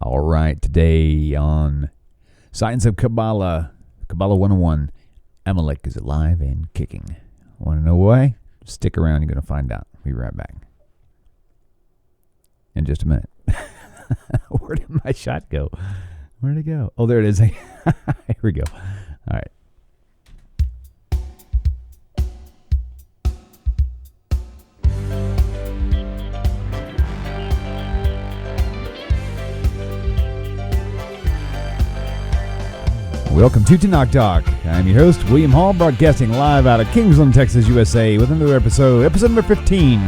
All right, today on Science of Kabbalah, Kabbalah 101, Amalek is alive and kicking. Want to know why? Stick around, you're going to find out. Be right back. In just a minute. Where did my shot go? Where'd it go? Oh, there it is. Here we go. All right. Welcome to Tanakh Talk. I'm your host, William Hall, broadcasting live out of Kingsland, Texas, USA, with another episode number 15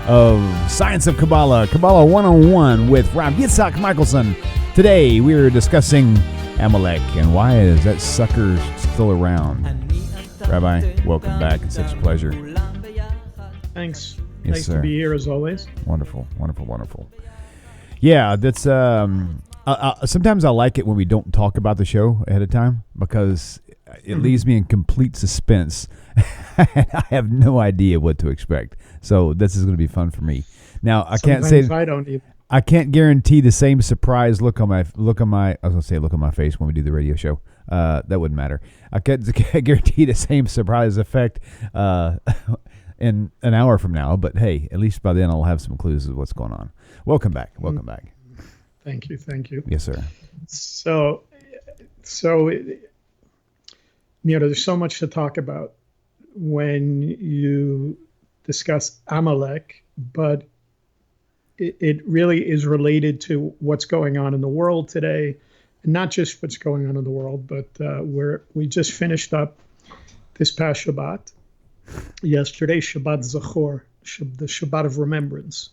of Science of Kabbalah, Kabbalah 101 with Rav Yitzchak Michaelson. Today, we're discussing Amalek and why is that sucker still around. Rabbi, welcome back. It's such a pleasure. Thanks. Yes, nice sir. to be here as always. Wonderful, wonderful, wonderful. Yeah, that's... sometimes I like it when we don't talk about the show ahead of time because it leaves me in complete suspense. I have no idea what to expect. So this is going to be fun for me. Now I can't say I don't either. I can't guarantee the same surprise look on my I was going to say look on my face when we do the radio show. That wouldn't matter. I can't guarantee the same surprise effect in an hour from now. But hey, at least by then I'll have some clues of what's going on. Welcome back. Welcome back. Thank you. Yes, sir. So, there's so much to talk about when you discuss Amalek, but it really is related to what's going on in the world today, and not just what's going on in the world, but we just finished up this past Shabbat, yesterday, Shabbat Zachor, the Shabbat of Remembrance.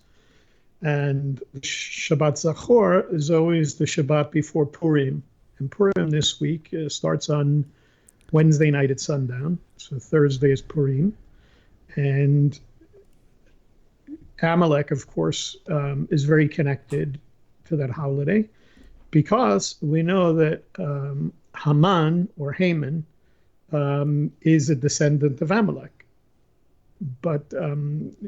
And Shabbat Zachor is always the Shabbat before Purim. And Purim this week starts on Wednesday night at sundown. So Thursday is Purim. And Amalek, of course, is very connected to that holiday because we know that Haman, or Haman, is a descendant of Amalek. But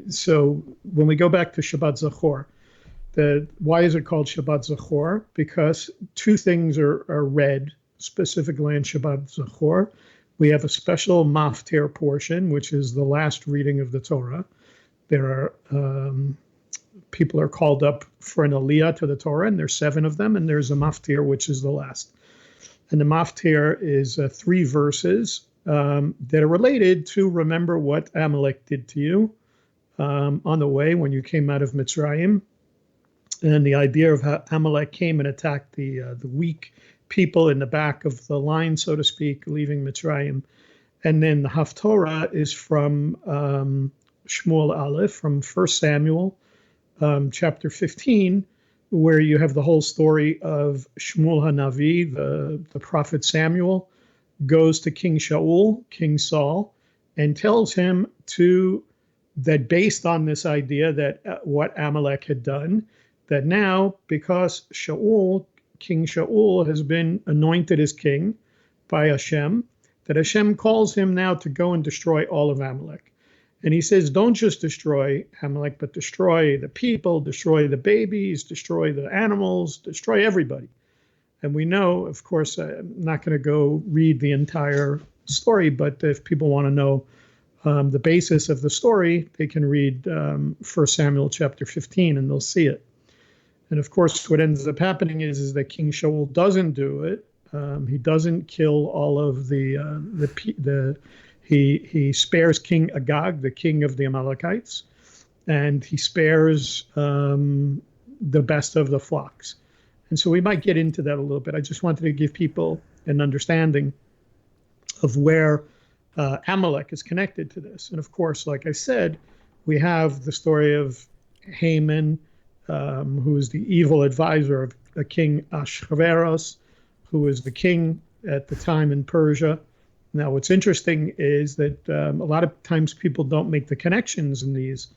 so when we go back to Shabbat Zachor, why is it called Shabbat Zachor? Because two things are read specifically in Shabbat Zachor. We have a special maftir portion, which is the last reading of the Torah. There are people are called up for an aliyah to the Torah, and there's 7 of them, and there's a maftir, which is the last. And the maftir is 3 verses that are related to remember what Amalek did to you on the way when you came out of Mitzrayim. And the idea of how Amalek came and attacked the weak people in the back of the line, so to speak, leaving Mitzrayim. And then the Haftorah is from Shmuel Aleph, from 1 Samuel, chapter 15, where you have the whole story of Shmuel HaNavi, the prophet Samuel, goes to King Shaul, King Saul, and tells him that based on this idea that what Amalek had done, that now because King Shaul has been anointed as king by Hashem, that Hashem calls him now to go and destroy all of Amalek. And he says, don't just destroy Amalek, but destroy the people, destroy the babies, destroy the animals, destroy everybody. And we know, of course, I'm not going to go read the entire story, but if people want to know the basis of the story, they can read 1 Samuel chapter 15 and they'll see it. And of course, what ends up happening is that King Shaul doesn't do it. He doesn't kill all of he spares King Agag, the king of the Amalekites, and he spares the best of the flocks. And so we might get into that a little bit. I just wanted to give people an understanding of where Amalek is connected to this. And of course, like I said, we have the story of Haman, who is the evil advisor of a king Ahasuerus, who was the king at the time in Persia. Now, what's interesting is that a lot of times people don't make the connections in these.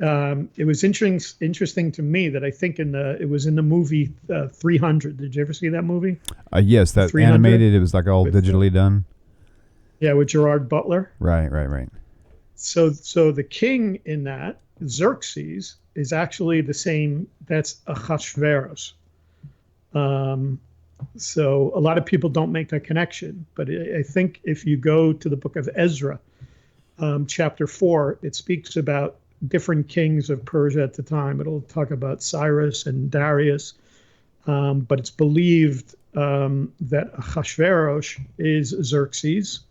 It was interesting to me that I think it was in the movie 300. Did you ever see that movie? Yes, that 300? Animated. It was like all digitally done. Yeah, with Gerard Butler. Right. So the king in that, Xerxes, is actually the same. That's Ahasuerus. So a lot of people don't make that connection. But I think if you go to the book of Ezra, chapter 4, it speaks about different kings of Persia at the time. It'll talk about Cyrus and Darius. But it's believed that Ahasuerus is Xerxes,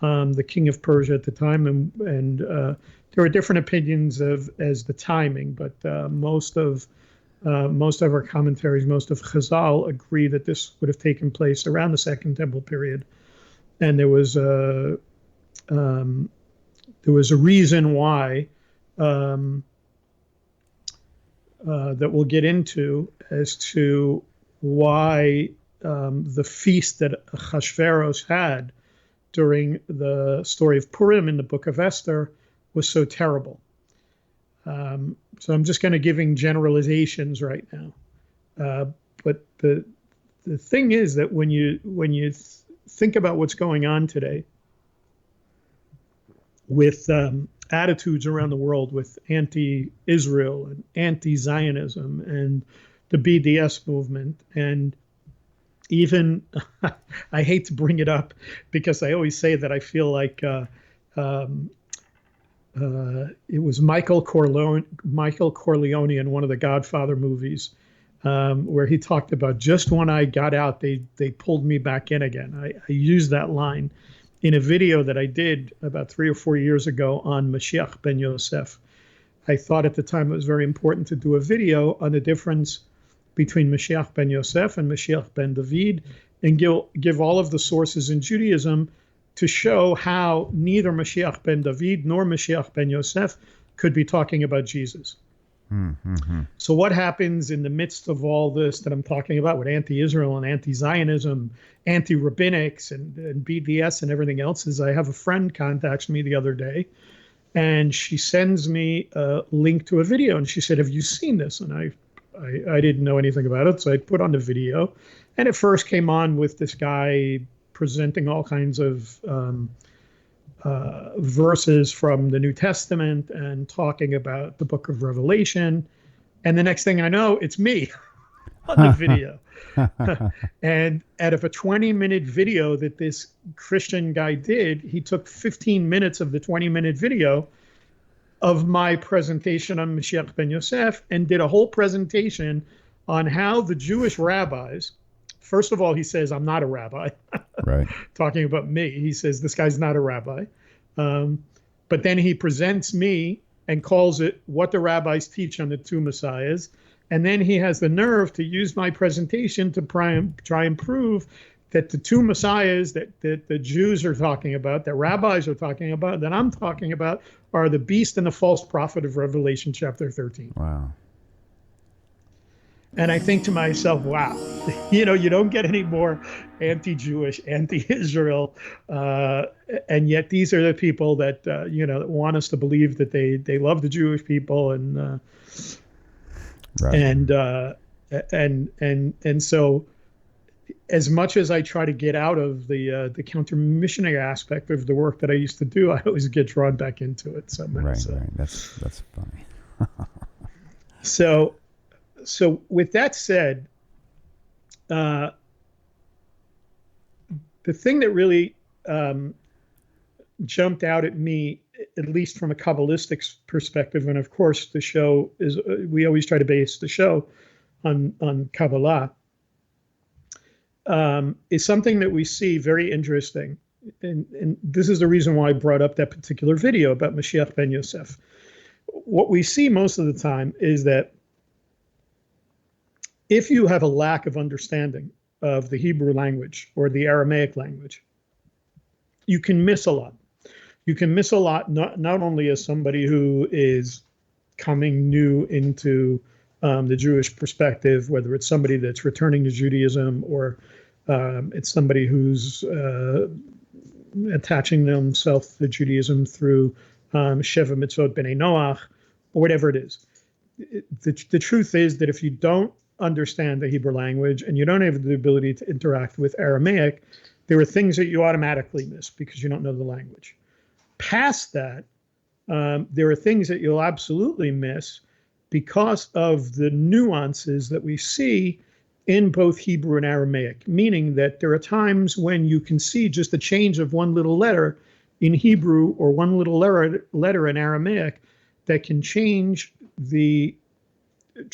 the king of Persia at the time. And there are different opinions as the timing, but most of our commentaries, most of Chazal agree that this would have taken place around the Second Temple period. And there was a reason why that we'll get into as to why the feast that Ahasuerus had during the story of Purim in the book of Esther was so terrible. So I'm just kind of giving generalizations right now. But the thing is that when you think about what's going on today with attitudes around the world, with anti-Israel and anti-Zionism and the BDS movement, and even I hate to bring it up because I always say that I feel like it was Michael Corleone in one of the Godfather movies, where he talked about just when I got out, they pulled me back in again. I used that line in a video that I did about 3 or 4 years ago on Mashiach ben Yosef. I thought at the time it was very important to do a video on the difference between Mashiach ben Yosef and Mashiach ben David, and give all of the sources in Judaism to show how neither Mashiach ben David nor Mashiach ben Yosef could be talking about Jesus. Mm-hmm. So what happens in the midst of all this that I'm talking about with anti-Israel and anti-Zionism, anti-rabbinics and BDS and everything else is I have a friend contacts me the other day, and she sends me a link to a video, and she said, "Have you seen this?" And I didn't know anything about it, so I put on the video, and it first came on with this guy presenting all kinds of verses from the New Testament and talking about the book of Revelation. And the next thing I know, it's me on the video. And out of a 20-minute video that this Christian guy did, he took 15 minutes of the 20-minute video of my presentation on Mashiach ben Yosef and did a whole presentation on how the Jewish rabbis, first of all, he says, "I'm not a rabbi." Right. Talking about me. He says, "This guy's not a rabbi." But then he presents me and calls it what the rabbis teach on the two messiahs. And then he has the nerve to use my presentation to try and prove that the two messiahs that the Jews are talking about, that rabbis are talking about, that I'm talking about, are the beast and the false prophet of Revelation chapter 13. Wow. And I think to myself, wow, you don't get any more anti-Jewish, anti-Israel, and yet these are the people that that want us to believe that they love the Jewish people, and right. and so, as much as I try to get out of the counter-missionary aspect of the work that I used to do, I always get drawn back into it somehow. Right, so. Right. That's funny. So with that said, the thing that really jumped out at me, at least from a Kabbalistic perspective, and of course the show is, we always try to base the show on Kabbalah, is something that we see very interesting. And this is the reason why I brought up that particular video about Mashiach ben Yosef. What we see most of the time is that if you have a lack of understanding of the Hebrew language or the Aramaic language, you can miss a lot. You can miss a lot, not only as somebody who is coming new into the Jewish perspective, whether it's somebody that's returning to Judaism or it's somebody who's attaching themselves to Judaism through Sheva Mitzvot B'nai Noach, or whatever it is. The truth is that if you don't understand the Hebrew language and you don't have the ability to interact with Aramaic, there are things that you automatically miss because you don't know the language. Past that, there are things that you'll absolutely miss because of the nuances that we see in both Hebrew and Aramaic, meaning that there are times when you can see just a change of one little letter in Hebrew or one little letter in Aramaic that can change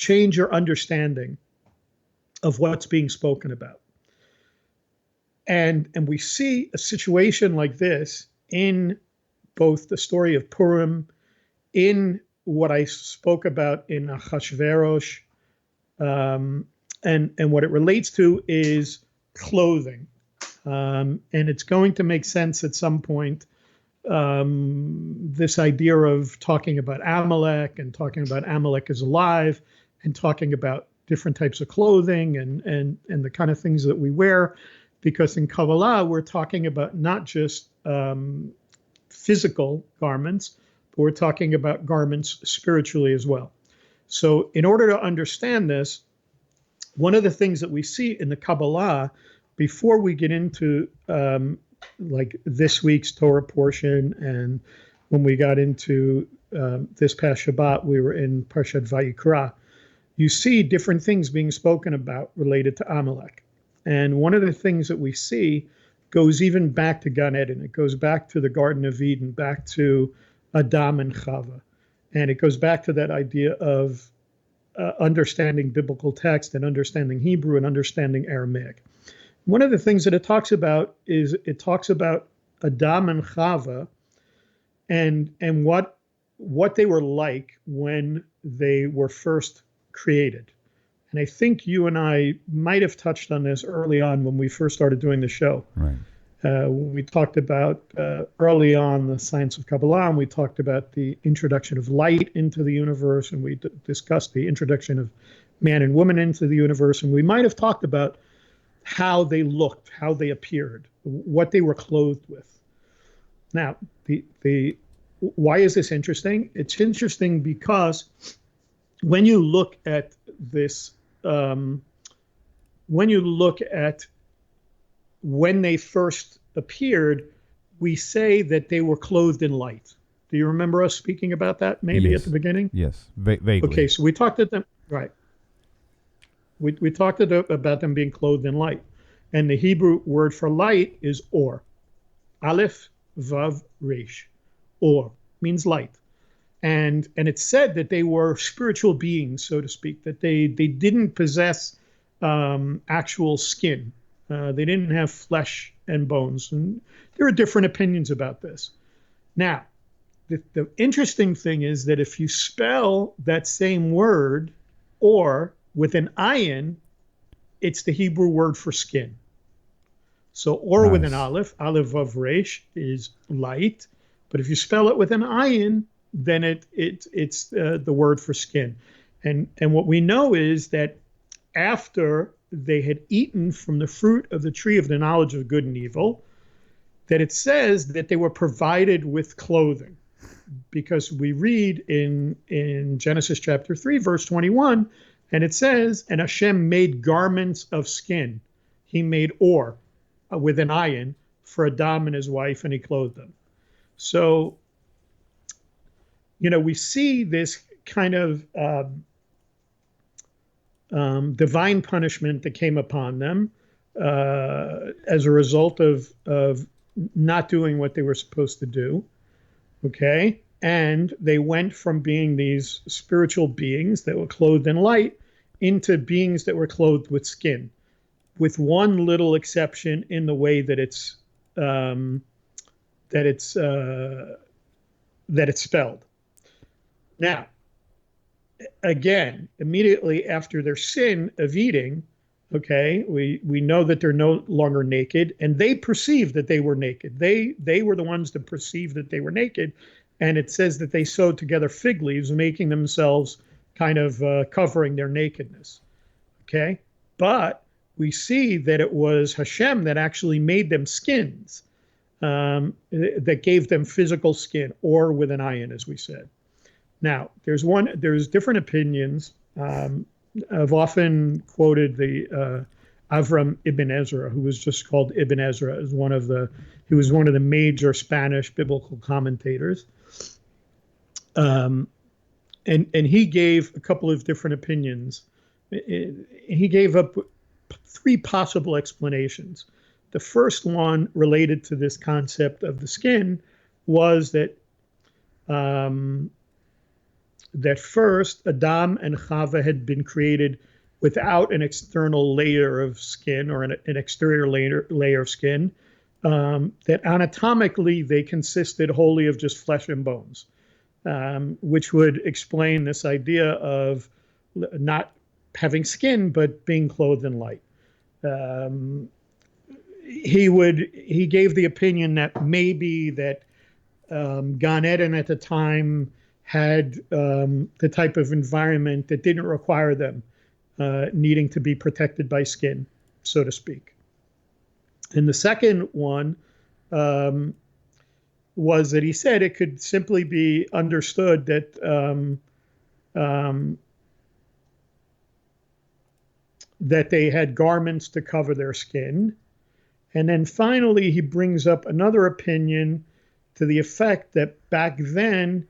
your understanding of what's being spoken about. And we see a situation like this in both the story of Purim, in what I spoke about in Achashverosh, and what it relates to is clothing. And it's going to make sense at some point, this idea of talking about Amalek and talking about Amalek is alive and talking about different types of clothing and the kind of things that we wear. Because in Kabbalah, we're talking about not just physical garments, but we're talking about garments spiritually as well. So in order to understand this, one of the things that we see in the Kabbalah, before we get into like this week's Torah portion, and when we got into this past Shabbat, we were in Parshat Vayikra, you see different things being spoken about related to Amalek. And one of the things that we see goes even back to Gan Eden. It goes back to the Garden of Eden, back to Adam and Chava. And it goes back to that idea of understanding biblical text and understanding Hebrew and understanding Aramaic. One of the things that it talks about is it talks about Adam and Chava and what they were like when they were first created. And I think you and I might have touched on this early on when we first started doing the show. Right. We talked about early on the science of Kabbalah, and we talked about the introduction of light into the universe, and we discussed the introduction of man and woman into the universe, and we might have talked about how they looked, how they appeared, what they were clothed with. Now, why is this interesting? It's interesting because when you look at this, when you look at when they first appeared, we say that they were clothed in light. Do you remember us speaking about that maybe Yes. at the beginning? Yes, vaguely. Okay, so we talked at them, right. We talked about them being clothed in light. And the Hebrew word for light is or. Aleph, Vav, Resh. Or means light. And it said that they were spiritual beings, so to speak, that they didn't possess actual skin. They didn't have flesh and bones. And there are different opinions about this. Now, the interesting thing is that if you spell that same word, or, with an ayin, it's the Hebrew word for skin. So, or Nice. with an aleph, aleph vav resh is light. But if you spell it with an ayin, then it's the word for skin. And what we know is that after they had eaten from the fruit of the tree of the knowledge of good and evil, that it says that they were provided with clothing. Because we read in Genesis chapter 3, verse 21, and it says, and Hashem made garments of skin. He made or, with an ayin, for Adam and his wife, and he clothed them. So, we see this kind of divine punishment that came upon them as a result of not doing what they were supposed to do. Okay, and they went from being these spiritual beings that were clothed in light into beings that were clothed with skin, with one little exception in the way that it's spelled. Now, again, immediately after their sin of eating, okay, we know that they're no longer naked, and they perceived that they were naked. They were the ones that perceived that they were naked, and it says that they sewed together fig leaves, making themselves kind of covering their nakedness. Okay, but we see that it was Hashem that actually made them skins, that gave them physical skin, or with an ayin, as we said. Now, there's different opinions. I've often quoted the Avram Ibn Ezra, who was just called Ibn Ezra, as he was one of the major Spanish biblical commentators. And he gave a couple of different opinions. He gave up three possible explanations. The first one related to this concept of the skin was that that first Adam and Chava had been created without an external layer of skin or an exterior layer of skin, that anatomically they consisted wholly of just flesh and bones, which would explain this idea of not having skin but being clothed in light. He gave the opinion that maybe that Gan Eden at the time had the type of environment that didn't require them needing to be protected by skin, so to speak. And the second one was that he said it could simply be understood that that they had garments to cover their skin. And then finally, he brings up another opinion to the effect that back then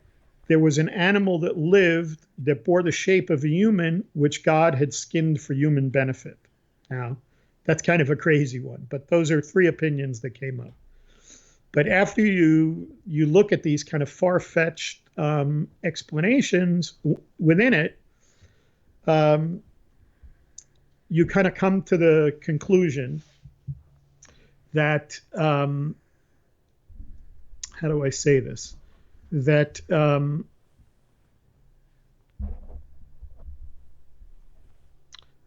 there was an animal that lived that bore the shape of a human, which God had skinned for human benefit. Now, that's kind of a crazy one, but those are three opinions that came up. But after you look at these kind of far-fetched explanations within it, you kind of come to the conclusion that, how do I say this? That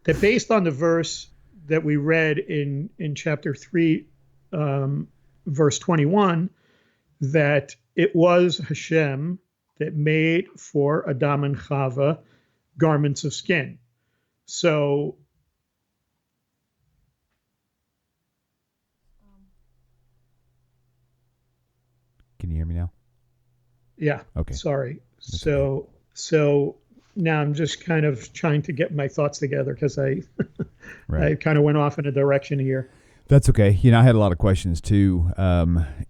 that based on the verse that we read in chapter 3, verse 21, that it was Hashem that made for Adam and Chava garments of skin. So can you hear me now? Yeah. Okay. Sorry. So now I'm just kind of trying to get my thoughts together because I I kind of went off in a direction here. That's okay. I had a lot of questions too.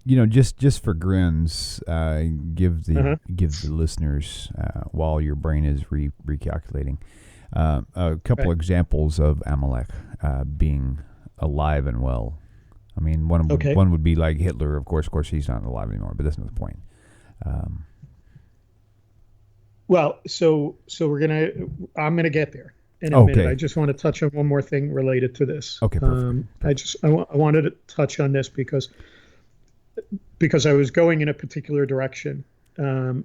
Just for grins, give the listeners while your brain is recalculating a couple examples of Amalek being alive and well. I mean, one would be like Hitler. Of course, he's not alive anymore, but that's not the point. Well, so I'm gonna get there in a minute. I just want to touch on one more thing related to this. Okay, perfect. I wanted to touch on this because I was going in a particular direction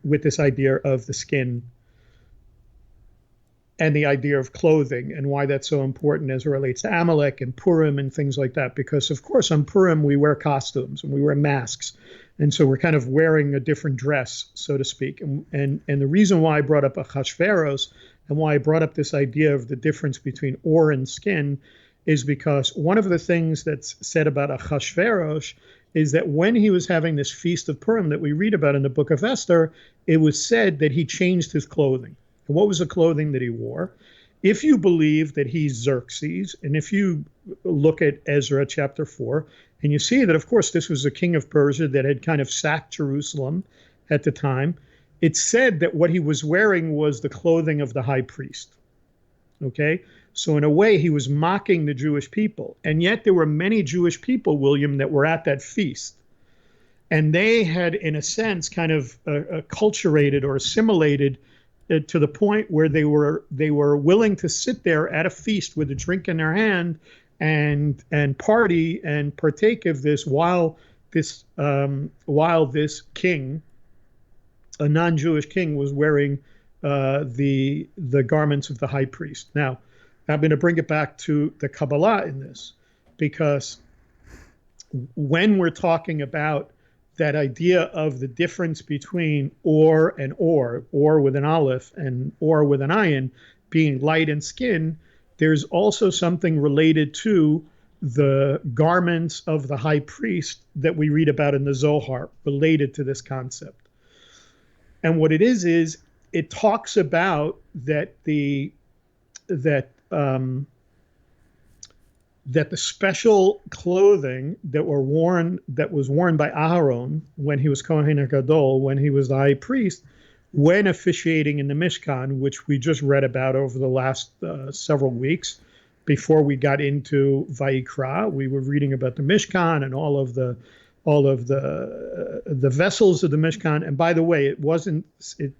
with this idea of the skin and the idea of clothing and why that's so important as it relates to Amalek and Purim and things like that. Because, of course, on Purim, we wear costumes and we wear masks. And so we're kind of wearing a different dress, so to speak. And the reason why I brought up Achashverosh and why I brought up this idea of the difference between ore and skin is because one of the things that's said about Achashverosh is that when he was having this feast of Purim that we read about in the book of Esther, it was said that he changed his clothing. And what was the clothing that he wore? If you believe that he's Xerxes, and if you look at Ezra chapter 4, and you see that, of course, this was a king of Persia that had kind of sacked Jerusalem at the time, it's said that what he was wearing was the clothing of the high priest. Okay? So in a way, he was mocking the Jewish people. And yet there were many Jewish people, William, that were at that feast. And they had, in a sense, kind of acculturated or assimilated to the point where they were willing to sit there at a feast with a drink in their hand and party and partake of this while this king, a non-Jewish king, was wearing the garments of the high priest. Now, I'm going to bring it back to the Kabbalah in this, because when we're talking about that idea of the difference between or and or with an aleph and or with an ayin being light and skin, there's also something related to the garments of the high priest that we read about in the Zohar related to this concept. And what it is it talks about that the special clothing that was worn by Aharon when he was Kohen Gadol, when he was the high priest, when officiating in the Mishkan, which we just read about over the last several weeks, before we got into Vayikra. We were reading about the Mishkan and all of the vessels of the Mishkan. And by the way, it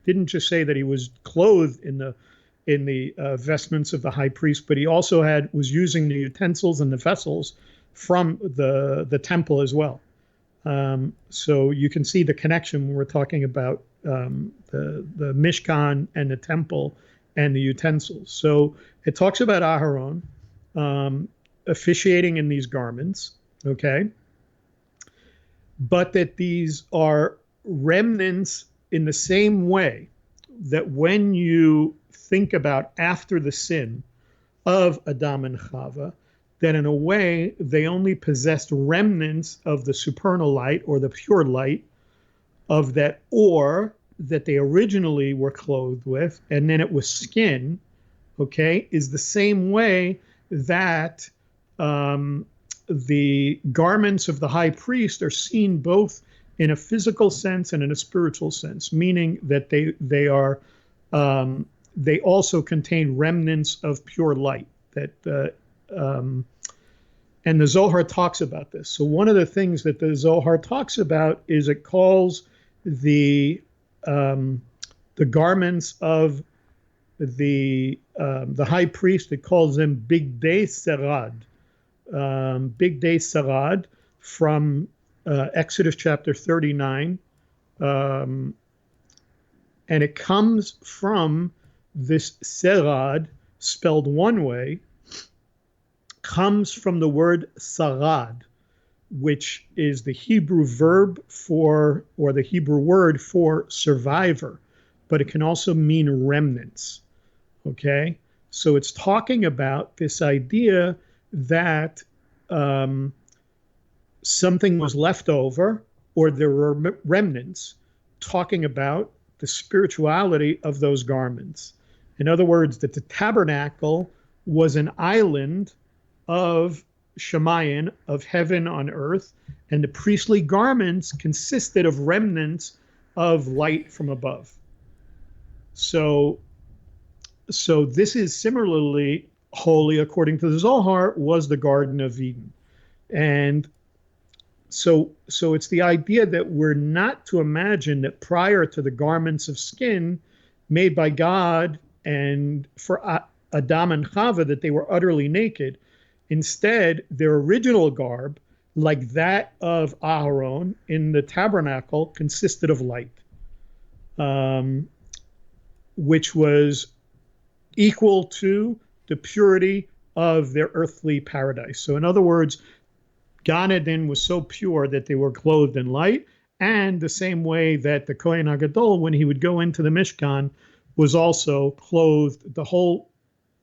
didn't just say that he was clothed in the vestments of the high priest, but he also was using the utensils and the vessels from the temple as well. So you can see the connection when we're talking about the Mishkan and the temple and the utensils. So it talks about Aharon officiating in these garments, okay? But that these are remnants in the same way that when you think about after the sin of Adam and Chava, that in a way they only possessed remnants of the supernal light or the pure light of that ore that they originally were clothed with, and then it was skin, okay, is the same way that the garments of the high priest are seen both in a physical sense and in a spiritual sense, meaning that they also contain remnants of pure light. And the Zohar talks about this. So one of the things that the Zohar talks about is it calls the garments of the high priest, it calls them Bigdei Sarad. Bigdei Sarad from Exodus chapter 39. And it comes from this Sarad, spelled one way, comes from the word sarad, which is the Hebrew verb for, or the Hebrew word for survivor, but it can also mean remnants, okay? So it's talking about this idea that something was left over, or there were remnants, talking about the spirituality of those garments. In other words, that the tabernacle was an island of Shemayim, of heaven on earth, and the priestly garments consisted of remnants of light from above. So this is similarly holy, according to the Zohar, was the Garden of Eden. And so it's the idea that we're not to imagine that prior to the garments of skin made by God and for Adam and Chava, that they were utterly naked. Instead, their original garb, like that of Aharon in the tabernacle, consisted of light, which was equal to the purity of their earthly paradise. So in other words, Gan Eden was so pure that they were clothed in light, and the same way that the Kohen HaGadol, when he would go into the Mishkan, was also clothed. The whole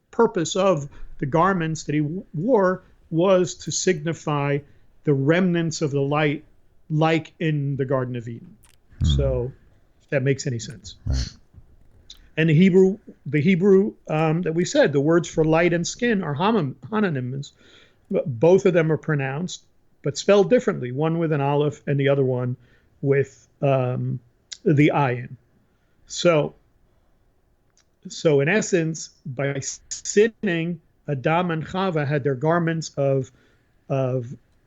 purpose of the garments that he wore was to signify the remnants of the light, like in the Garden of Eden. So if that makes any sense. Right. And the Hebrew that we said, the words for light and skin are homonyms. Both of them are pronounced, but spelled differently, one with an aleph and the other one with the ayin. So in essence, by sinning, Adam and Chava had their garments of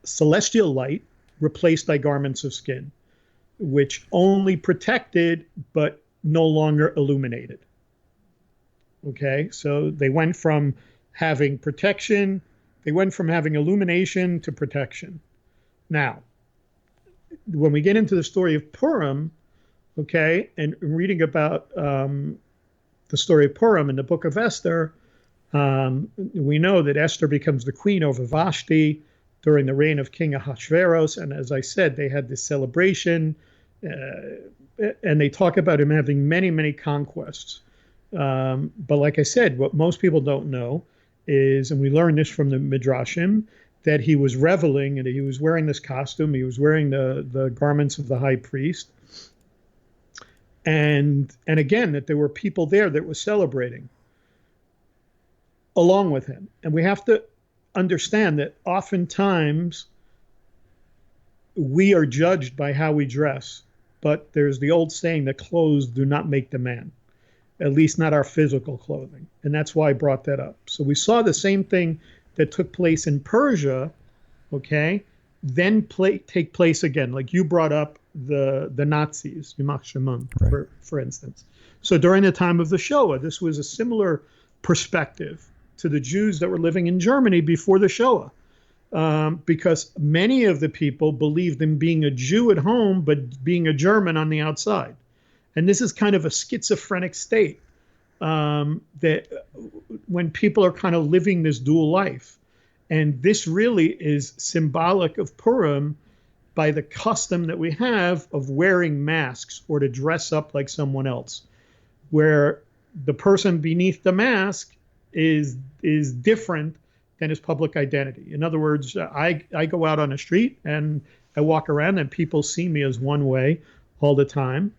celestial light replaced by garments of skin, which only protected but no longer illuminated. Okay, so they went from having protection, they went from having illumination to protection. Now, when we get into the story of Purim, okay, and reading about the story of Purim in the book of Esther, we know that Esther becomes the queen over Vashti during the reign of King Ahasuerus. And as I said, they had this celebration, and they talk about him having many, many conquests. But like I said, what most people don't know is, and we learn this from the Midrashim, that he was reveling and he was wearing this costume. He was wearing the garments of the high priest. And again, that there were people there that were celebrating along with him. And we have to understand that oftentimes we are judged by how we dress, but there's the old saying that clothes do not make the man. at least not our physical clothing. And that's why I brought that up. So we saw the same thing that took place in Persia, okay, then take place again. Like you brought up the Nazis, Yimach Shimon, right. for instance. So during the time of the Shoah, this was a similar perspective to the Jews that were living in Germany before the Shoah. Because many of the people believed in being a Jew at home, but being a German on the outside. And this is kind of a schizophrenic state that when people are kind of living this dual life. And this really is symbolic of Purim by the custom that we have of wearing masks or to dress up like someone else, where the person beneath the mask is different than his public identity. In other words, I go out on the street and I walk around and people see me as one way all the time.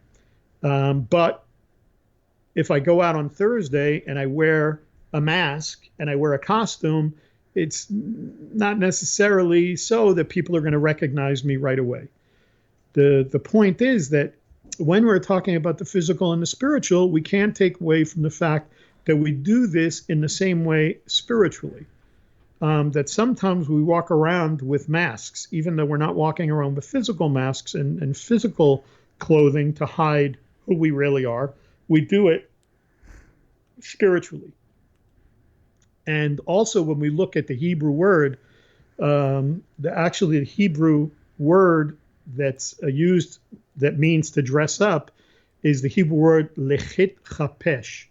But if I go out on Thursday and I wear a mask and I wear a costume, it's not necessarily so that people are going to recognize me right away. The point is that when we're talking about the physical and the spiritual, we can't take away from the fact that we do this in the same way spiritually. That sometimes we walk around with masks, even though we're not walking around with physical masks and physical clothing to hide who we really are. We do it spiritually. And also when we look at the Hebrew word, the Hebrew word that's used that means to dress up is the Hebrew word lechit chapesh.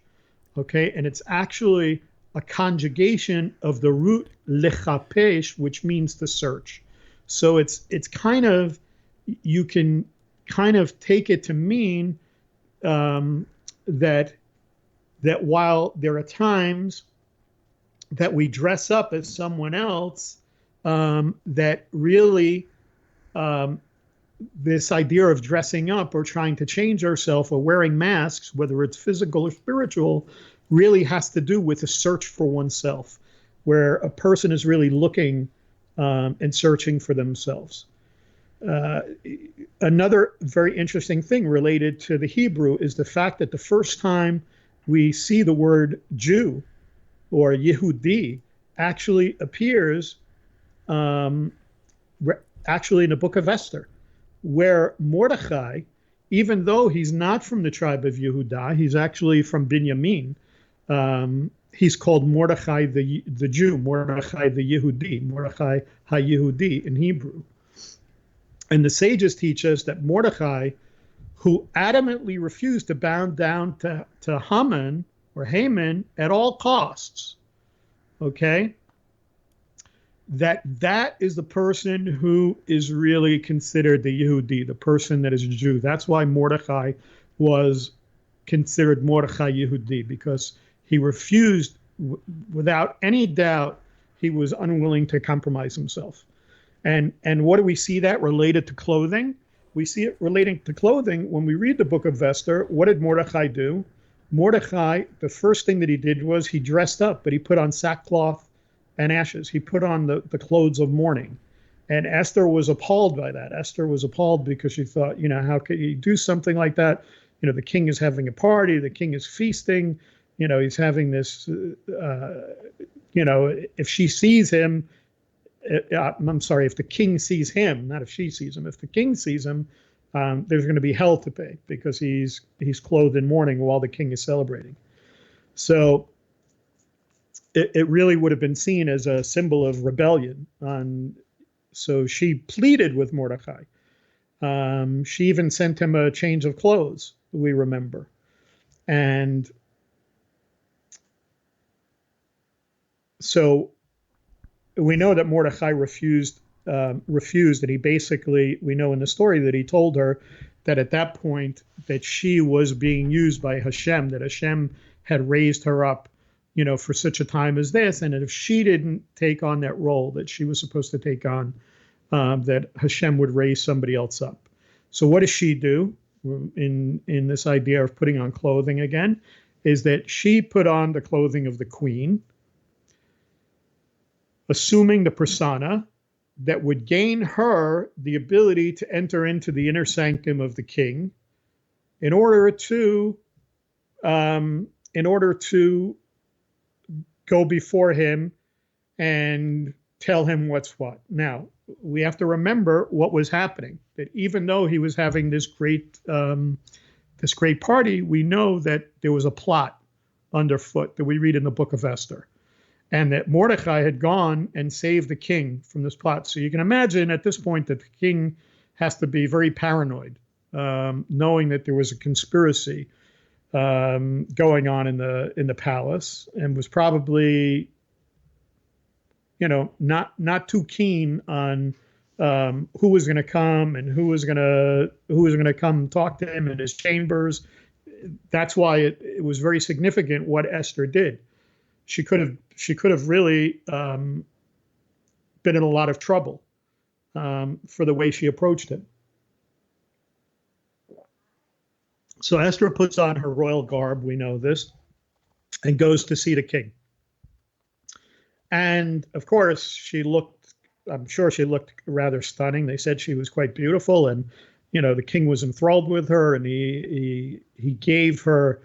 Okay, and it's actually a conjugation of the root lechapesh, which means to search. So it's kind of, you can kind of take it to mean that while there are times that we dress up as someone else, that really this idea of dressing up or trying to change ourselves or wearing masks, whether it's physical or spiritual, really has to do with a search for oneself, where a person is really looking and searching for themselves. Another very interesting thing related to the Hebrew is the fact that the first time we see the word Jew or Yehudi actually appears actually in the book of Esther, where Mordechai, even though he's not from the tribe of Yehudah, he's actually from Binyamin, he's called Mordechai the Jew, Mordechai the Yehudi, Mordechai ha-Yehudi in Hebrew. And the sages teach us that Mordechai, who adamantly refused to bow down to Haman or Haman at all costs, okay, that is the person who is really considered the Yehudi, the person that is a Jew. That's why Mordechai was considered Mordechai Yehudi, because he refused, without any doubt, he was unwilling to compromise himself. And what do we see that related to clothing? We see it relating to clothing when we read the book of Esther. What did Mordechai do? Mordechai, the first thing that he did was he dressed up, but he put on sackcloth and ashes. He put on the clothes of mourning. And Esther was appalled by that. Esther was appalled because she thought, how could you do something like that? The king is having a party, the king is feasting, he's having this, if she sees him, I'm sorry, if the king sees him, not if she sees him, if the king sees him, there's going to be hell to pay because he's clothed in mourning while the king is celebrating. So it really would have been seen as a symbol of rebellion. So she pleaded with Mordechai. She even sent him a change of clothes, we remember. And so we know that Mordechai refused, and he basically, we know in the story that he told her that at that point that she was being used by Hashem, that Hashem had raised her up, for such a time as this, and that if she didn't take on that role that she was supposed to take on, that Hashem would raise somebody else up. So what does she do in this idea of putting on clothing again? Is that she put on the clothing of the queen, assuming the persona that would gain her the ability to enter into the inner sanctum of the king in order to in order to go before him and tell him what's what. Now, we have to remember what was happening, that even though he was having this great party, we know that there was a plot underfoot that we read in the book of Esther, and that Mordecai had gone and saved the king from this plot. So you can imagine at this point that the king has to be very paranoid, knowing that there was a conspiracy going on in the palace, and was probably, not too keen on who was going to come and who was going to come talk to him in his chambers. That's why it was very significant what Esther did. She could have really been in a lot of trouble for the way she approached him. So Esther puts on her royal garb, we know this, and goes to see the king. And of course, I'm sure she looked rather stunning. They said she was quite beautiful, and the king was enthralled with her, and he gave her,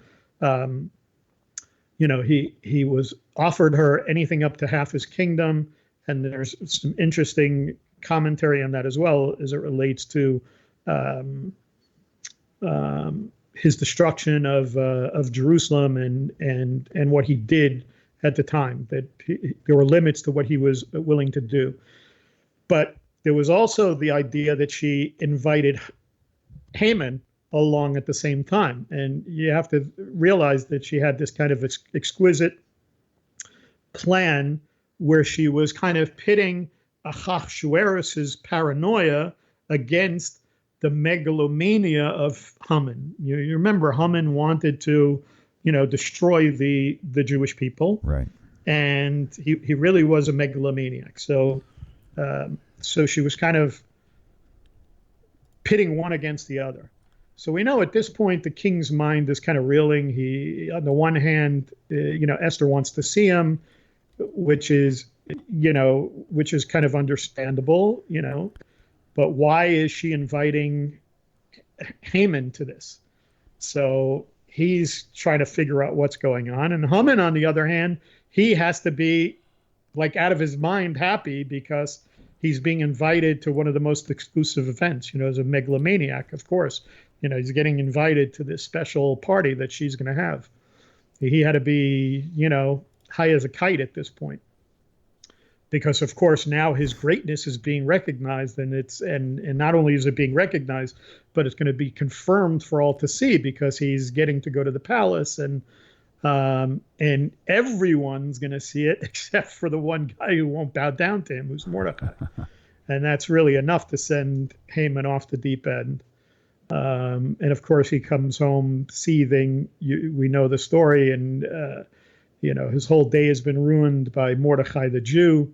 he was offered her anything up to half his kingdom. And there's some interesting commentary on that as well, as it relates to his destruction of Jerusalem and what he did at the time, that there were limits to what he was willing to do. But there was also the idea that she invited Haman along at the same time. And you have to realize that she had this kind of exquisite plan where she was kind of pitting Ahasuerus's paranoia against the megalomania of Haman. You remember Haman wanted to, destroy the Jewish people, right? And he really was a megalomaniac. So she was kind of pitting one against the other. So we know at this point the king's mind is kind of reeling. He, on the one hand, Esther wants to see him, which is kind of understandable, but why is she inviting Haman to this? So he's trying to figure out what's going on. And Haman, on the other hand, he has to be like out of his mind happy because he's being invited to one of the most exclusive events, as a megalomaniac, of course. He's getting invited to this special party that she's going to have. He had to be, high as a kite at this point. Because of course now his greatness is being recognized, and not only is it being recognized, but it's going to be confirmed for all to see, because he's getting to go to the palace, and everyone's going to see it except for the one guy who won't bow down to him, who's Mordecai. And that's really enough to send Haman off the deep end. And of course he comes home seething. We know the story, and his whole day has been ruined by Mordecai the Jew,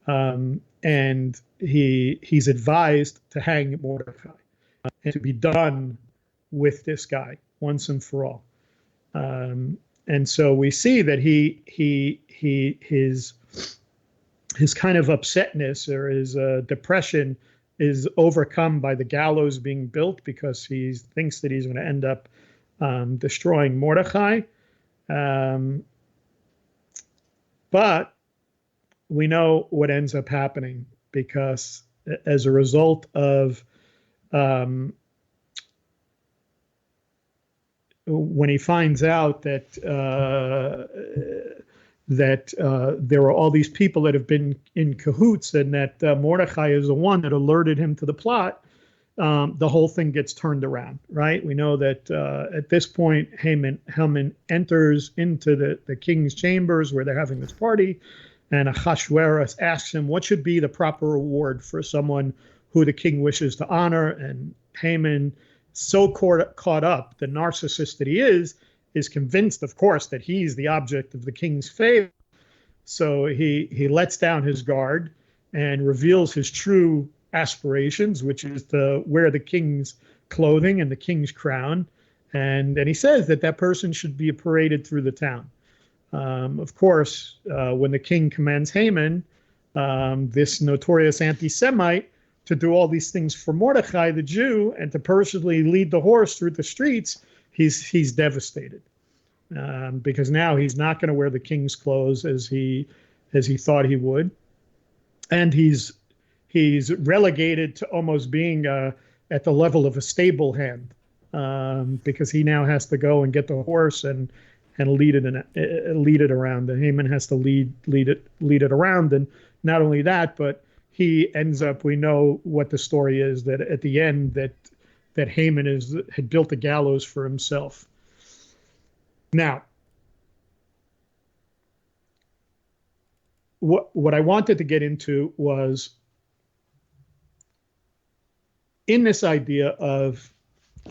and he's advised to hang Mordecai and to be done with this guy once and for all. And so we see that his kind of upsetness or his depression is overcome by the gallows being built, because he thinks that he's going to end up destroying Mordecai. But we know what ends up happening, because as a result of when he finds out that there were all these people that have been in cahoots, and that Mordecai is the one that alerted him to the plot, the whole thing gets turned around, right? We know that at this point, Haman enters into the king's chambers where they're having this party, and Ahasuerus asks him what should be the proper reward for someone who the king wishes to honor. And Haman, so caught up, the narcissist that he is convinced, of course, that he's the object of the king's favor. So he lets down his guard and reveals his true aspirations, which is to wear the king's clothing and the king's crown. And he says that person should be paraded through the town. Of course, when the king commands Haman, this notorious anti-Semite, to do all these things for Mordecai, the Jew, and to personally lead the horse through the streets, he's devastated. because now he's not going to wear the king's clothes as he thought he would, and he's relegated to almost being at the level of a stable hand, because he now has to go and get the horse and lead it around. And Haman has to lead it around, and not only that, but he ends up. We know what the story is, that at the end that Haman had built a gallows for himself. Now, what I wanted to get into was in this idea of,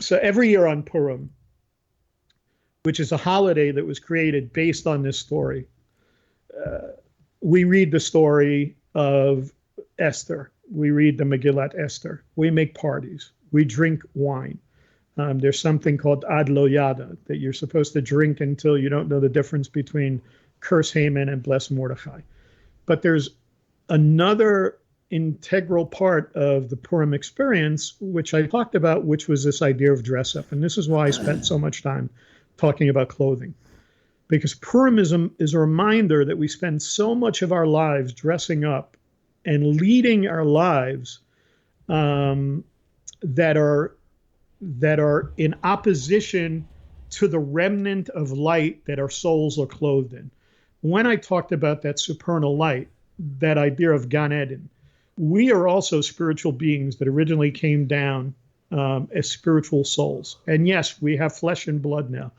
so every year on Purim, which is a holiday that was created based on this story, we read the story of Esther. We read the Megillat Esther. We make parties. We drink wine. There's something called Ad Lo Yada, that you're supposed to drink until you don't know the difference between curse Haman and bless Mordechai. But there's another integral part of the Purim experience, which I talked about, which was this idea of dress up. And this is why I spent so much time talking about clothing. Because Purimism is a reminder that we spend so much of our lives dressing up and leading our lives that are in opposition to the remnant of light that our souls are clothed in. When I talked about that supernal light, that idea of Gan Eden, we are also spiritual beings that originally came down as spiritual souls. And yes, we have flesh and blood now.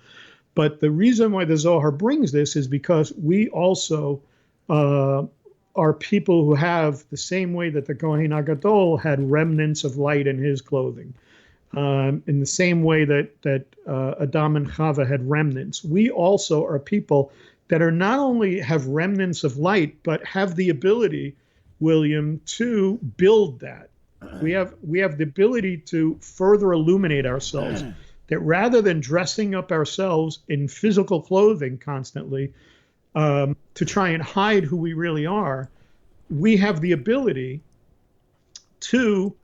But the reason why the Zohar brings this is because we also are people who have the same way that the Kohen HaGadol had remnants of light in his clothing. In the same way that Adam and Chava had remnants. We also are people that are not only have remnants of light, but have the ability, William, to build that. We have the ability to further illuminate ourselves, that rather than dressing up ourselves in physical clothing constantly to try and hide who we really are, we have the ability to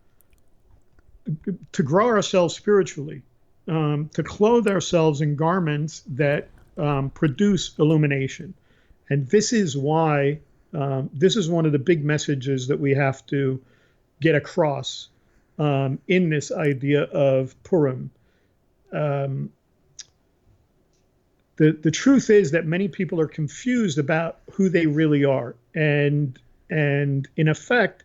grow ourselves spiritually, to clothe ourselves in garments that produce illumination. And this is why, this is one of the big messages that we have to get across in this idea of Purim. The truth is that many people are confused about who they really are. And in effect,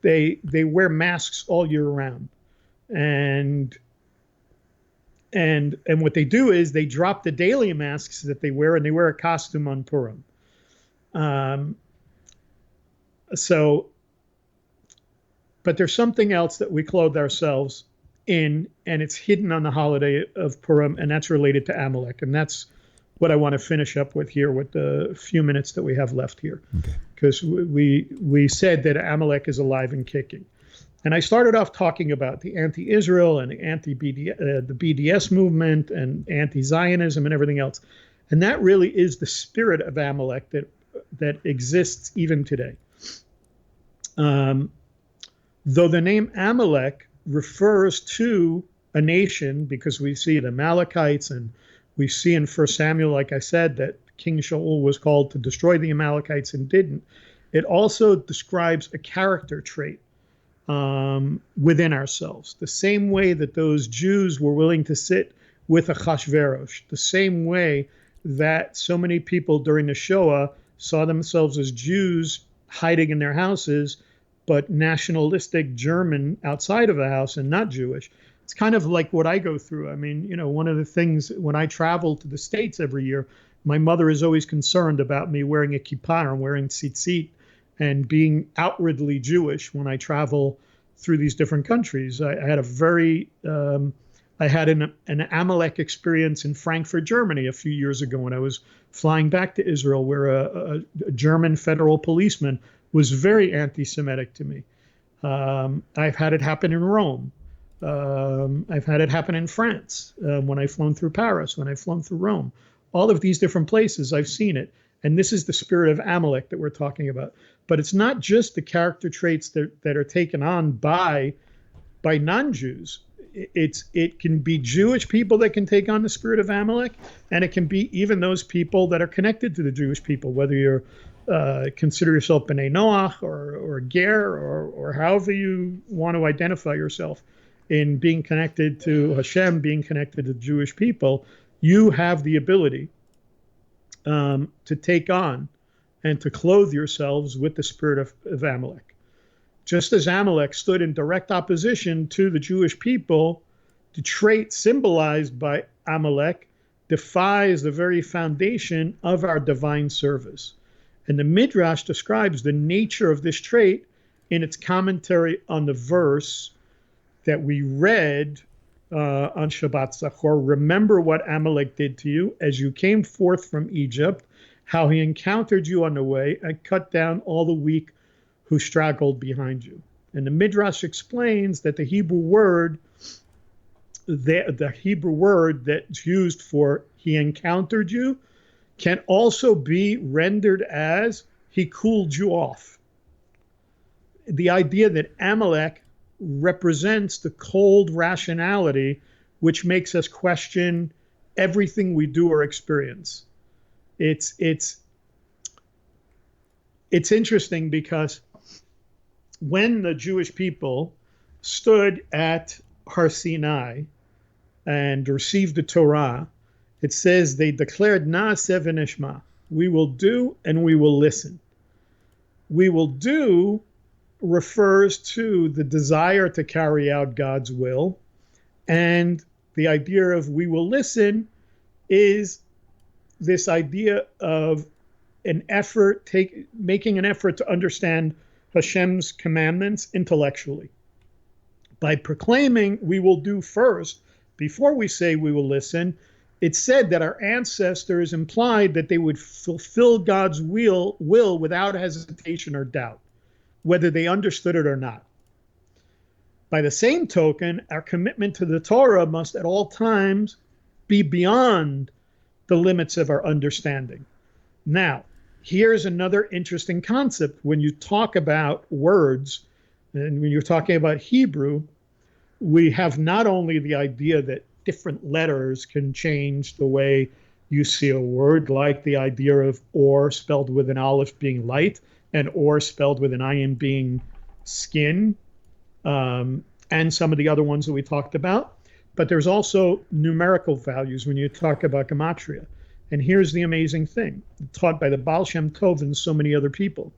they wear masks all year round. And what they do is they drop the daily masks that they wear, and they wear a costume on Purim. But there's something else that we clothe ourselves in, and it's hidden on the holiday of Purim, and that's related to Amalek. And that's what I want to finish up with here with the few minutes that we have left here. Because we said that Amalek is alive and kicking. And I started off talking about the anti-Israel and the the BDS movement and anti-Zionism and everything else. And that really is the spirit of Amalek that exists even today. Though the name Amalek refers to a nation, because we see the Amalekites, and we see in 1 Samuel, like I said, that King Shaul was called to destroy the Amalekites and didn't. It also describes a character trait within ourselves. The same way that those Jews were willing to sit with Achashverosh, the same way that so many people during the Shoah saw themselves as Jews hiding in their houses, but nationalistic German outside of the house and not Jewish. It's kind of like what I go through. I mean, one of the things when I travel to the States every year, my mother is always concerned about me wearing a kippah and wearing tzitzit and being outwardly Jewish when I travel through these different countries. I had an Amalek experience in Frankfurt, Germany a few years ago when I was flying back to Israel, where a German federal policeman was very anti-Semitic to me. I've had it happen in Rome. I've had it happen in France when I've flown through Paris, when I've flown through Rome. All of these different places, I've seen it. And this is the spirit of Amalek that we're talking about. But it's not just the character traits that are taken on by non-Jews. it can be Jewish people that can take on the spirit of Amalek, and it can be even those people that are connected to the Jewish people, whether you're consider yourself B'nai Noach or Ger or however you want to identify yourself in being connected to Hashem, being connected to the Jewish people. You have the ability to take on and to clothe yourselves with the spirit of Amalek. Just as Amalek stood in direct opposition to the Jewish people, the trait symbolized by Amalek defies the very foundation of our divine service. And the Midrash describes the nature of this trait in its commentary on the verse that we read on Shabbat Zachor. Remember what Amalek did to you as you came forth from Egypt, how he encountered you on the way and cut down all the weak who straggled behind you. And the Midrash explains that the Hebrew word that's used for he encountered you can also be rendered as he cooled you off. The idea that Amalek represents the cold rationality which makes us question everything we do or experience. It's interesting because when the Jewish people stood at Har Sinai and received the Torah, it says they declared Na'aseh v'nishma. We will do and we will listen. We will do refers to the desire to carry out God's will, and the idea of we will listen is this idea of making an effort to understand Hashem's commandments intellectually. By proclaiming we will do first, before we say we will listen, it's said that our ancestors implied that they would fulfill God's will without hesitation or doubt, whether they understood it or not. By the same token, our commitment to the Torah must at all times be beyond the limits of our understanding. Now, here's another interesting concept. When you talk about words, and when you're talking about Hebrew, we have not only the idea that different letters can change the way you see a word, like the idea of or spelled with an aleph being light, and or spelled with an ayin being skin, and some of the other ones that we talked about. But there's also numerical values when you talk about gematria. And here's the amazing thing, taught by the Baal Shem Tov and so many other people.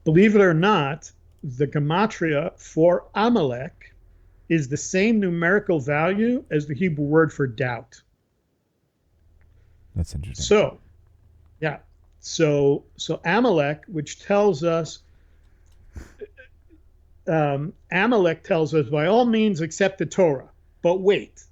Believe it or not, the gematria for Amalek is the same numerical value as the Hebrew word for doubt. That's interesting. So, yeah. So Amalek, which tells us, Amalek tells us by all means accept the Torah, but wait.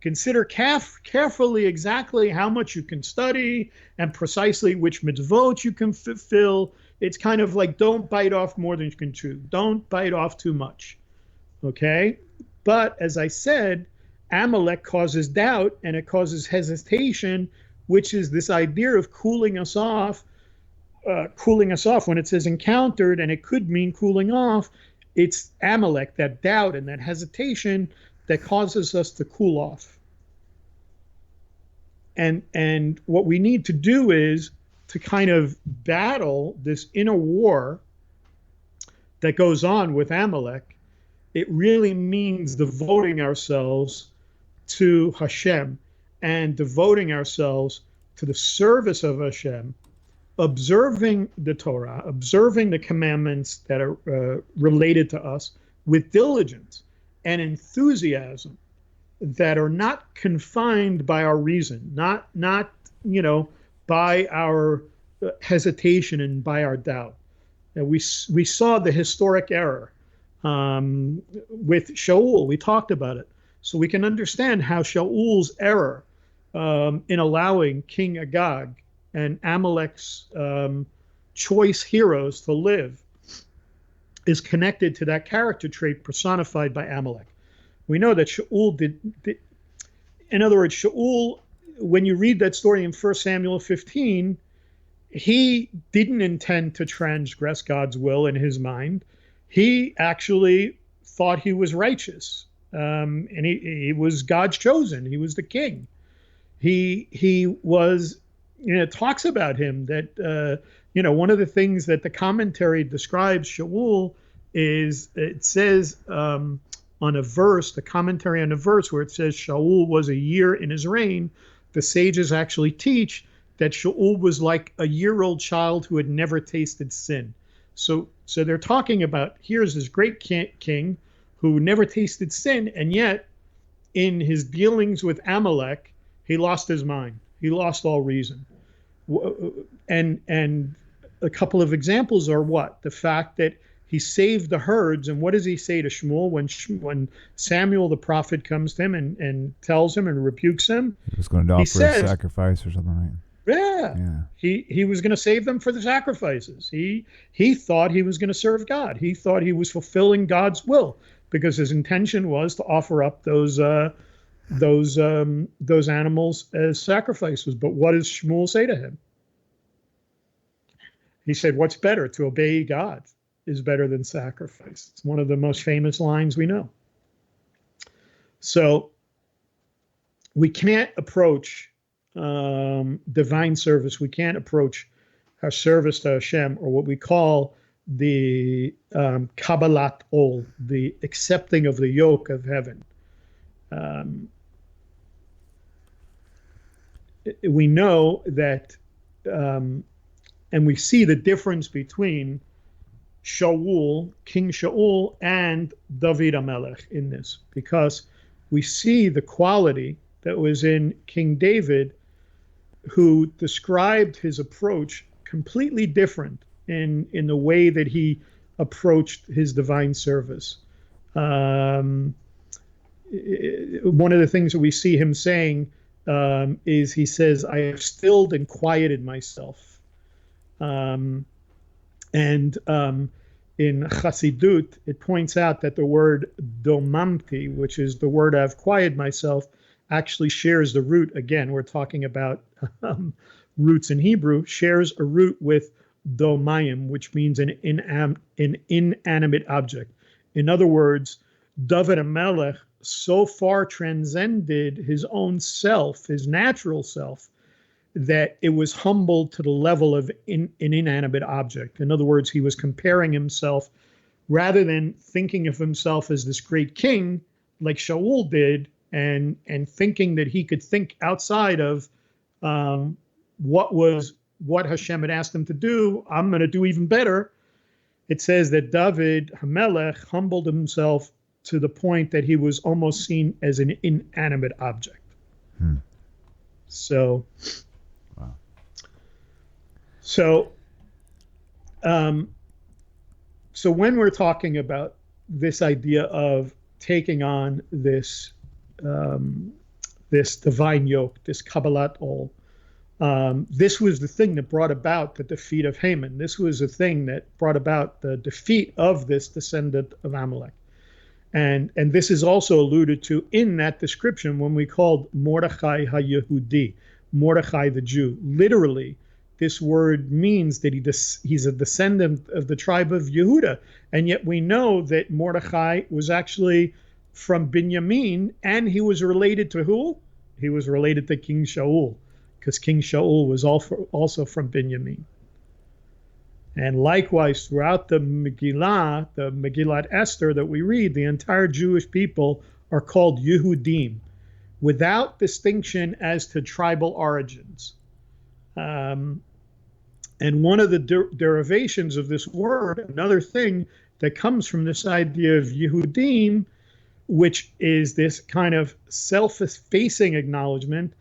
Consider carefully exactly how much you can study and precisely which mitzvot you can fulfill. It's kind of like don't bite off more than you can chew. Don't bite off too much. Okay? But as I said, Amalek causes doubt and it causes hesitation, which is this idea of cooling us off when it says encountered, and it could mean cooling off. It's Amalek, that doubt and that hesitation that causes us to cool off. And what we need to do is to kind of battle this inner war that goes on with Amalek. It really means devoting ourselves to Hashem and devoting ourselves to the service of Hashem, observing the Torah, observing the commandments that are related to us with diligence and enthusiasm that are not confined by our reason, not by our hesitation and by our doubt. And we saw the historic error with Shaul. We talked about it. So we can understand how Shaul's error in allowing King Agag and Amalek's choice heroes to live is connected to that character trait personified by Amalek. We know that Shaul did in other words, Shaul, when you read that story in 1 Samuel 15, he didn't intend to transgress God's will in his mind. He actually thought he was righteous. and he was God's chosen. He was the king. He was, it talks about him that, one of the things that the commentary describes Shaul is, it says on a verse, the commentary on a verse where it says Shaul was a year in his reign, the sages actually teach that Shaul was like a year-old child who had never tasted sin. So they're talking about, here's this great king who never tasted sin, and yet in his dealings with Amalek, he lost his mind. He lost all reason. And a couple of examples are what? The fact that he saved the herds, and what does he say to Shmuel when Samuel the prophet comes to him and tells him and rebukes him? He was going to offer a sacrifice or something, right? Yeah. He was going to save them for the sacrifices. He thought he was going to serve God. He thought he was fulfilling God's will because his intention was to offer up those animals as sacrifices. But what does Shmuel say to him? He said, "What's better? To obey God is better than sacrifice." It's one of the most famous lines we know. So we can't approach divine service. We can't approach our service to Hashem, or what we call the Kabbalah, the accepting of the yoke of heaven. We know that, and we see the difference between Shaul, King Shaul, and David Amalek in this, because we see the quality that was in King David, who described his approach completely different in the way that he approached his divine service. One of the things that we see him saying is, he says, "I have stilled and quieted myself." And in Chassidut, it points out that the word domamti, which is the word "I've quieted myself," actually shares the root. Again, we're talking about roots in Hebrew, shares a root with domayim, which means an inanimate object. In other words, David Amalek so far transcended his own self, his natural self, that it was humbled to the level of an inanimate object. In other words, he was comparing himself, rather than thinking of himself as this great king like Shaul did, and thinking that he could think outside of what Hashem had asked him to do. I'm going to do even better. It says that David Hamelech humbled himself to the point that he was almost seen as an inanimate object. So, wow. So when we're talking about this idea of taking on this divine yoke, this Kabbalah all, this was the thing that brought about the defeat of Haman. This was the thing that brought about the defeat of this descendant of Amalek. And this is also alluded to in that description when we called Mordechai HaYehudi, Mordechai the Jew. Literally, this word means that he's a descendant of the tribe of Yehuda. And yet we know that Mordechai was actually from Binyamin, and he was related to who? He was related to King Shaul, because King Shaul was also from Binyamin. And likewise, throughout the Megillah, the Megillat Esther that we read, the entire Jewish people are called Yehudim, without distinction as to tribal origins. And one of the derivations of this word, another thing that comes from this idea of Yehudim, which is this kind of self-effacing acknowledgement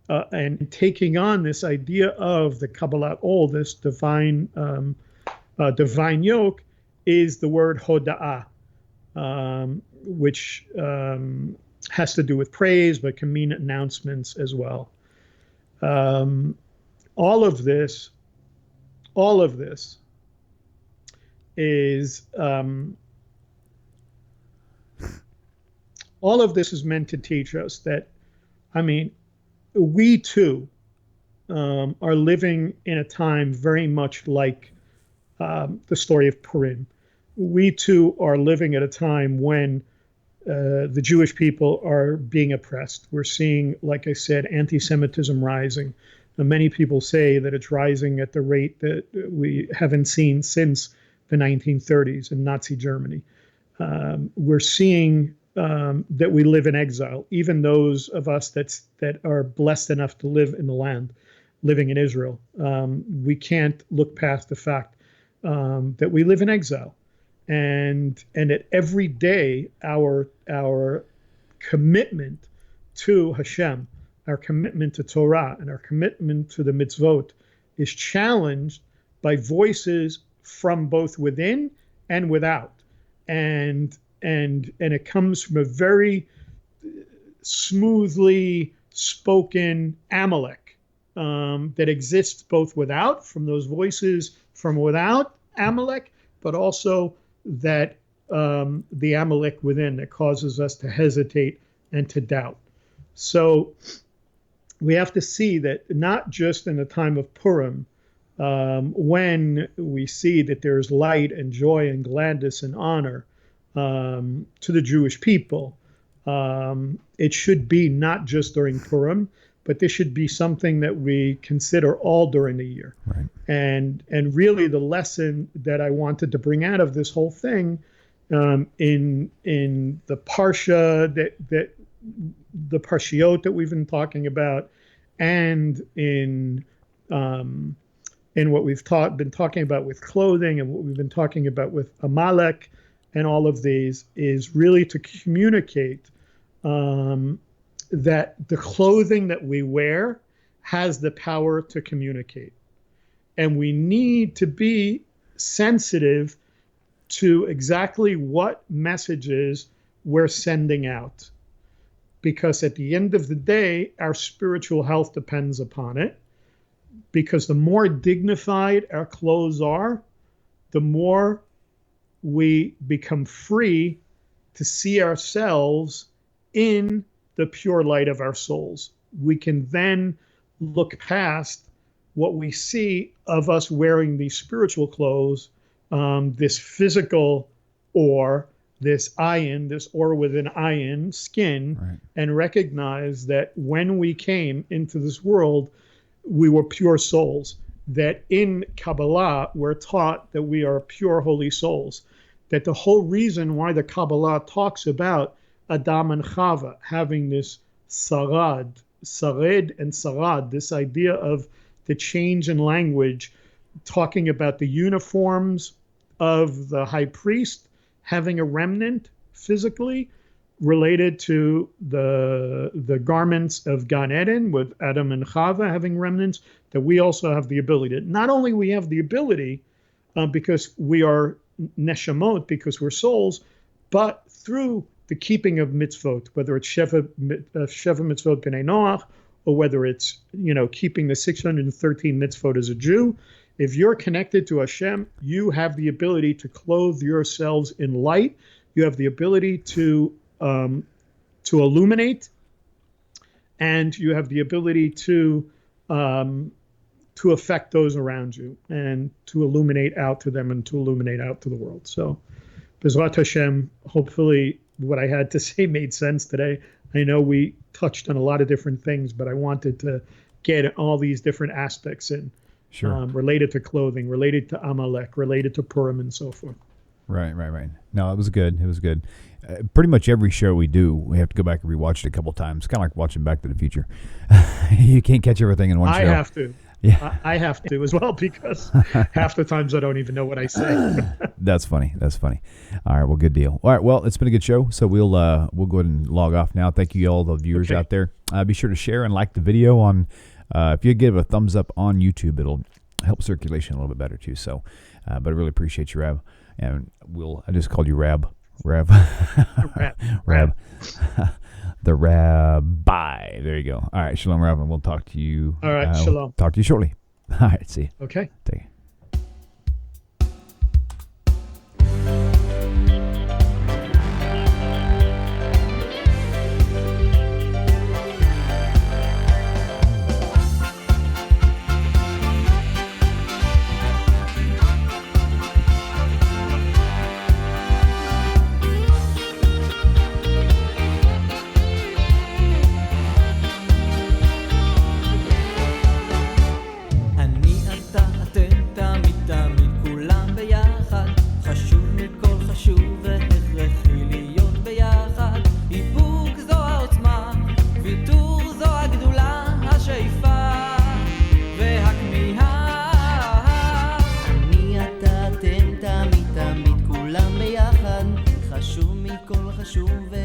and taking on this idea of the Kabbalah, this divine yoke, is the word hoda'ah, which has to do with praise, but can mean announcements as well. All of this is meant to teach us that, we too are living in a time very much like the story of Purim. We too are living at a time when the Jewish people are being oppressed. We're seeing, like I said, anti-Semitism rising. Many people say that it's rising at the rate that we haven't seen since the 1930s in Nazi Germany. We're seeing that we live in exile, even those of us that are blessed enough to live in the land, living in Israel. We can't look past the fact that we live in exile, and that every day our commitment to Hashem, our commitment to Torah, and our commitment to the mitzvot is challenged by voices from both within and without. And it comes from a very smoothly spoken Amalek that exists both without, from those voices from without Amalek, but also that the Amalek within that causes us to hesitate and to doubt. So we have to see that not just in the time of Purim, when we see that there is light and joy and gladness and honor to the Jewish people, it should be not just during Purim, but this should be something that we consider all during the year. Right. And really the lesson that I wanted to bring out of this whole thing in the parsha that the parshiot that we've been talking about, and in what we've been talking about with clothing, and what we've been talking about with Amalek, and all of these, is really to communicate that the clothing that we wear has the power to communicate. And we need to be sensitive to exactly what messages we're sending out. Because at the end of the day, our spiritual health depends upon it. Because the more dignified our clothes are, the more we become free to see ourselves in the pure light of our souls. We can then look past what we see of us wearing these spiritual clothes, this physical ore, this ayin, this ore within ayin, skin, right, and recognize that when we came into this world, we were pure souls. That in Kabbalah, we're taught that we are pure holy souls. That the whole reason why the Kabbalah talks about Adam and Chava having this sared and sarad, this idea of the change in language, talking about the uniforms of the high priest having a remnant physically related to the garments of Gan Eden with Adam and Chava having remnants, that we also have the ability. Not only we have the ability because we are neshamot, because we're souls, but through the keeping of mitzvot, whether it's Sheva mitzvot b'nei Noach, or whether it's, keeping the 613 mitzvot as a Jew. If you're connected to Hashem, you have the ability to clothe yourselves in light. You have the ability to illuminate, and you have the ability to affect those around you, and to illuminate out to them, and to illuminate out to the world. So, B'ezrat Hashem, hopefully what I had to say made sense today. I know we touched on a lot of different things, but I wanted to get all these different aspects in. Sure. Related to clothing, related to Amalek, related to Purim, and so forth. Right. No, it was good. Pretty much every show we do, we have to go back and rewatch it a couple times. Kind of like watching Back to the Future. You can't catch everything in one show. I have to. Yeah. I have to as well, because half the times I don't even know what I say. That's funny. All right, well, good deal. All right, well, it's been a good show, so we'll go ahead and log off now. Thank you, all the viewers out there. Be sure to share and like the video on. If you give a thumbs up on YouTube, it'll help circulation a little bit better too. So, but I really appreciate you, Rab. And I just called you Rab. Rab. The Rabbi. There you go. All right, shalom, Rab, and we'll talk to you. All right, shalom. Talk to you shortly. All right, see you. Okay. Take care. חשוב